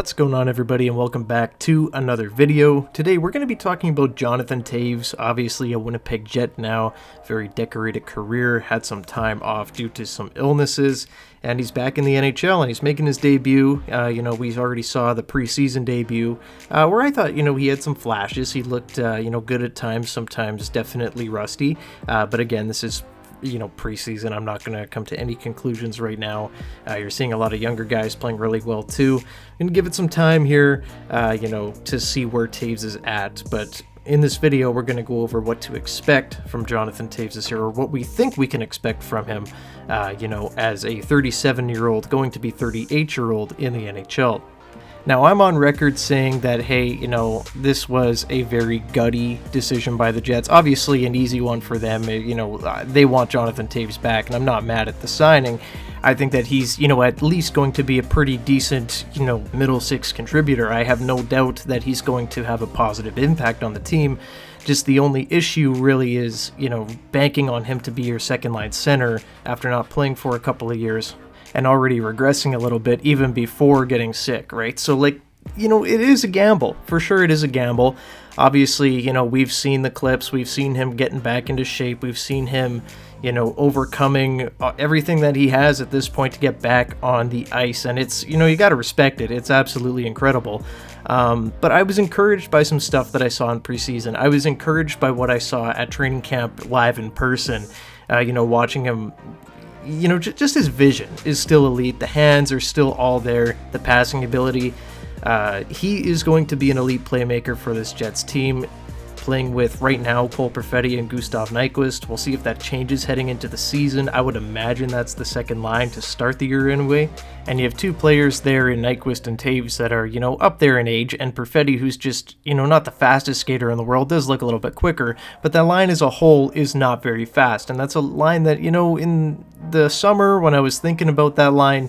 What's going on, everybody, and welcome back to another video. Today we're going to be talking about Jonathan Toews, obviously a Winnipeg Jet now, very decorated career, had some time off due to some illnesses, and he's back in the NHL and he's making his debut. We already saw the preseason debut where I thought, he had some flashes. He looked, good at times, sometimes definitely rusty, but again, this is preseason. I'm not going to come to any conclusions right now. You're seeing a lot of younger guys playing really well too. And give it some time here, to see where Toews is at. But in this video, we're going to go over what to expect from Jonathan Toews this year, or what we think we can expect from him, as a 37-year-old, going to be 38-year-old in the NHL. Now, I'm on record saying that, hey, this was a very gutty decision by the Jets. Obviously, an easy one for them. They want Jonathan Toews back, and I'm not mad at the signing. I think that he's, at least going to be a pretty decent, middle six contributor. I have no doubt that he's going to have a positive impact on the team. Just the only issue really is, banking on him to be your second-line center after not playing for a couple of years and already regressing a little bit even before getting sick, right? So, it is a gamble. For sure it is a gamble. Obviously, we've seen the clips. We've seen him getting back into shape. We've seen him, overcoming everything that he has at this point to get back on the ice. And it's, you got to respect it. It's absolutely incredible. But I was encouraged by some stuff that I saw in preseason. I was encouraged by what I saw at training camp live in person, watching him. Just his vision is still elite. The hands are still all there. The passing ability. He is going to be an elite playmaker for this Jets team, playing with, right now, Cole Perfetti and Gustav Nyquist. We'll see if that changes heading into the season. I would imagine that's the second line to start the year anyway. And you have two players there in Nyquist and Toews that are, up there in age, and Perfetti, who's just, not the fastest skater in the world, does look a little bit quicker, but that line as a whole is not very fast. And that's a line that, in the summer when I was thinking about that line,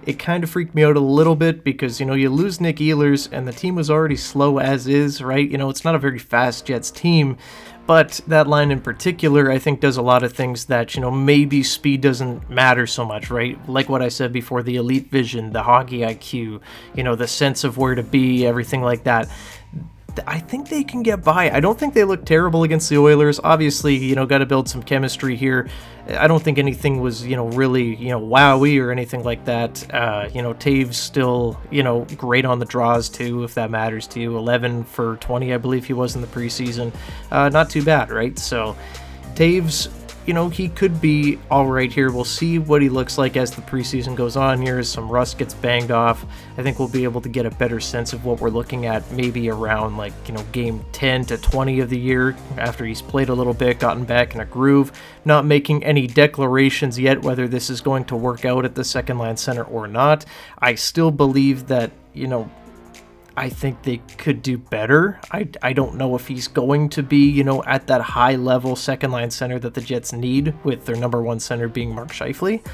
it kind of freaked me out a little bit because, you lose Nick Ehlers and the team was already slow as is, right? It's not a very fast Jets team, but that line in particular, I think, does a lot of things that, maybe speed doesn't matter so much, right? Like what I said before, the elite vision, the hockey IQ, the sense of where to be, everything like that. I think they can get by. I don't think they look terrible against the Oilers. Obviously, got to build some chemistry here. I don't think anything was, really, wowie or anything like that. Toews still, great on the draws too, if that matters to you. 11 for 20, I believe he was in the preseason. Not too bad, right? So Toews, he could be all right here. We'll see what he looks like as the preseason goes on here, as some rust gets banged off. I think we'll be able to get a better sense of what we're looking at maybe around game 10 to 20 of the year, after he's played a little bit, gotten back in a groove. Not making any declarations yet whether this is going to work out at the second line center or not. I still believe that, I think they could do better. I don't know if he's going to be, at that high-level second-line center that the Jets need, with their number one center being Mark Scheifele.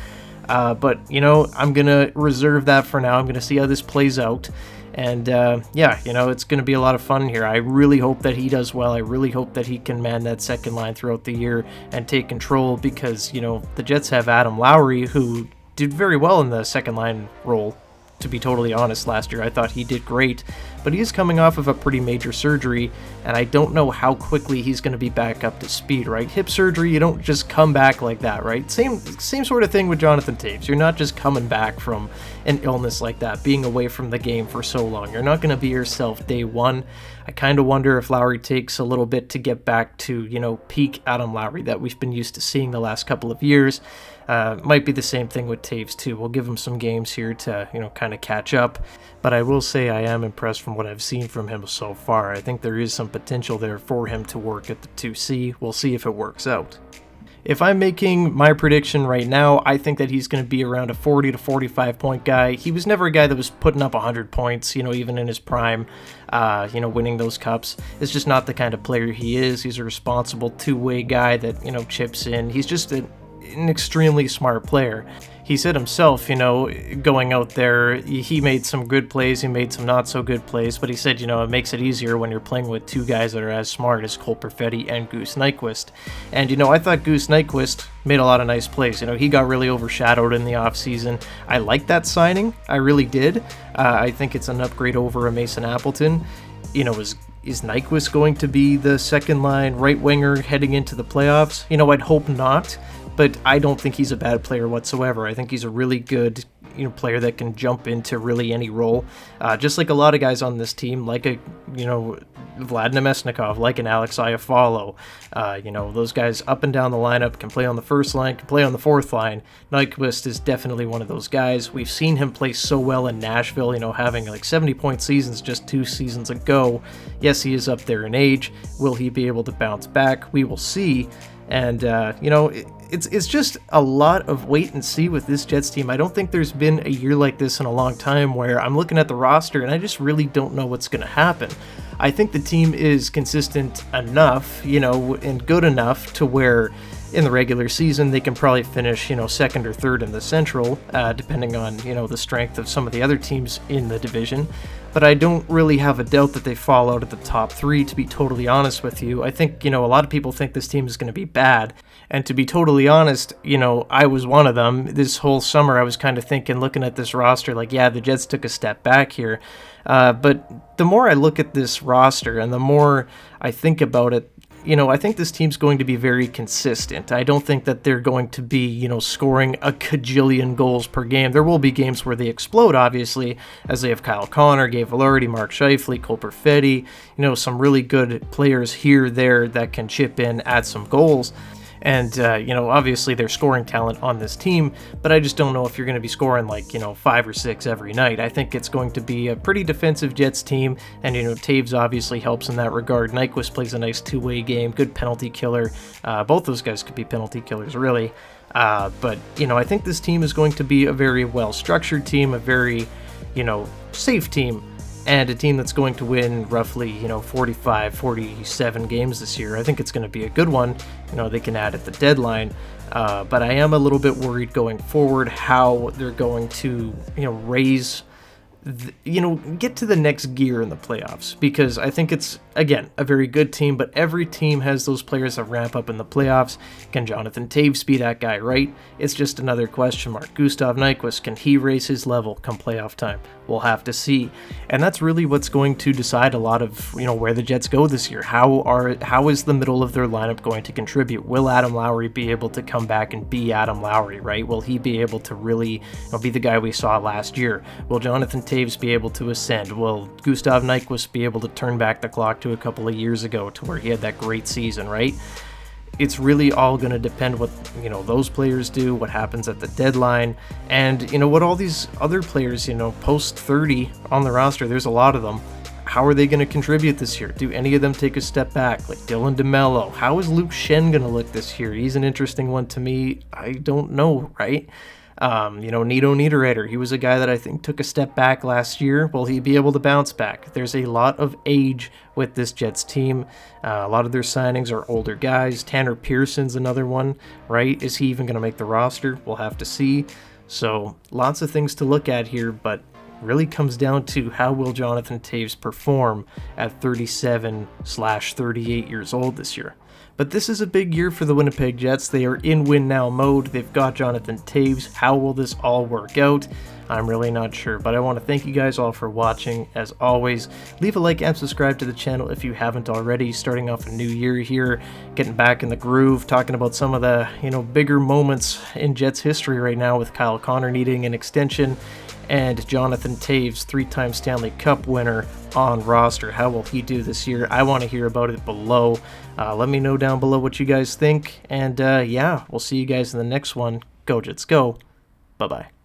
But, I'm going to reserve that for now. I'm going to see how this plays out. And, it's going to be a lot of fun here. I really hope that he does well. I really hope that he can man that second line throughout the year and take control because, the Jets have Adam Lowry, who did very well in the second-line role. To be totally honest, last year I thought he did great, but he is coming off of a pretty major surgery, and I don't know how quickly he's going to be back up to speed, right? Hip surgery, you don't just come back like that, right? Same sort of thing with Jonathan Toews. You're not just coming back from an illness like that, being away from the game for so long. You're not going to be yourself day one. I kind of wonder if Lowry takes a little bit to get back to, peak Adam Lowry that we've been used to seeing the last couple of years. Might be the same thing with Toews too. We'll give him some games here to, kind of catch up. But I will say I am impressed from what I've seen from him so far. I think there is some potential there for him to work at the 2C. We'll see if it works out. If I'm making my prediction right now, I think that he's going to be around a 40 to 45 point guy. He was never a guy that was putting up 100 points, even in his prime, winning those cups. It's just not the kind of player he is. He's a responsible two-way guy that, chips in. He's just an extremely smart player. He said himself, going out there, he made some good plays, he made some not so good plays, but he said, it makes it easier when you're playing with two guys that are as smart as Cole Perfetti and Goose Nyquist. And, I thought Goose Nyquist made a lot of nice plays. He got really overshadowed in the offseason. I like that signing. I really did. I think it's an upgrade over a Mason Appleton. Is Nyquist going to be the second line right winger heading into the playoffs? I'd hope not. But I don't think he's a bad player whatsoever. I think he's a really good player that can jump into really any role. Just like a lot of guys on this team, like Vlad Nemesnikov, like an Alex Iafallo. Those guys up and down the lineup can play on the first line, can play on the fourth line. Nyquist is definitely one of those guys. We've seen him play so well in Nashville, having like 70-point seasons just 2 seasons ago. Yes, he is up there in age. Will he be able to bounce back? We will see. And, it's just a lot of wait and see with this Jets team. I don't think there's been a year like this in a long time where I'm looking at the roster and I just really don't know what's going to happen. I think the team is consistent enough, and good enough to where in the regular season they can probably finish, second or third in the Central, depending on, the strength of some of the other teams in the division. But I don't really have a doubt that they fall out of the top 3, to be totally honest with you. I think, a lot of people think this team is going to be bad. And to be totally honest, I was one of them. This whole summer I was kind of thinking, looking at this roster, like, yeah, the Jets took a step back here. But the more I look at this roster and the more I think about it, I think this team's going to be very consistent. I don't think that they're going to be, scoring a cajillion goals per game. There will be games where they explode, obviously, as they have Kyle Connor, Gabe Vilardi, Mark Scheifele, Cole Perfetti, some really good players here, there that can chip in, add some goals. And, obviously there's scoring talent on this team, but I just don't know if you're going to be scoring like, 5 or 6 every night. I think it's going to be a pretty defensive Jets team, and, Toews obviously helps in that regard. Nyquist plays a nice two-way game, good penalty killer. Both those guys could be penalty killers, really. But, I think this team is going to be a very well-structured team, a very, safe team. And a team that's going to win roughly, 45, 47 games this year. I think it's going to be a good one. They can add at the deadline. But I am a little bit worried going forward how they're going to, raise, get to the next gear in the playoffs. Because I think it's, again, a very good team, but every team has those players that ramp up in the playoffs. Can Jonathan Toews be that guy, right? It's just another question mark. Gustav Nyquist, can he raise his level come playoff time? We'll have to see. And that's really what's going to decide a lot of, where the Jets go this year. How is the middle of their lineup going to contribute? Will Adam Lowry be able to come back and be Adam Lowry, right? Will he be able to really be the guy we saw last year? Will Jonathan Toews be able to ascend? Will Gustav Nyquist be able to turn back the clock to a couple of years ago to where he had that great season, right? It's really all going to depend what, those players do, what happens at the deadline, and, what all these other players, post 30 on the roster, there's a lot of them. How are they going to contribute this year? Do any of them take a step back, like Dylan DeMello? How is Luke Shen going to look this year? He's an interesting one to me. I don't know, right? Nito Niederreiter, he was a guy that I think took a step back last year. Will he be able to bounce back? There's a lot of age with this Jets team. A lot of their signings are older guys. Tanner Pearson's another one, right? Is he even going to make the roster? We'll have to see. So lots of things to look at here, but really comes down to how will Jonathan Toews perform at 37/38 years old this year. But this is a big year for the Winnipeg Jets. They are in win-now mode. They've got Jonathan Toews. How will this all work out? I'm really not sure, but I want to thank you guys all for watching. As always, leave a like and subscribe to the channel if you haven't already. Starting off a new year here, getting back in the groove, talking about some of the, bigger moments in Jets history right now with Kyle Connor needing an extension and Jonathan Toews, 3-time Stanley Cup winner, on roster. How will he do this year? I want to hear about it below. Let me know down below what you guys think, and yeah, we'll see you guys in the next one. Go Jets, go. Bye-bye.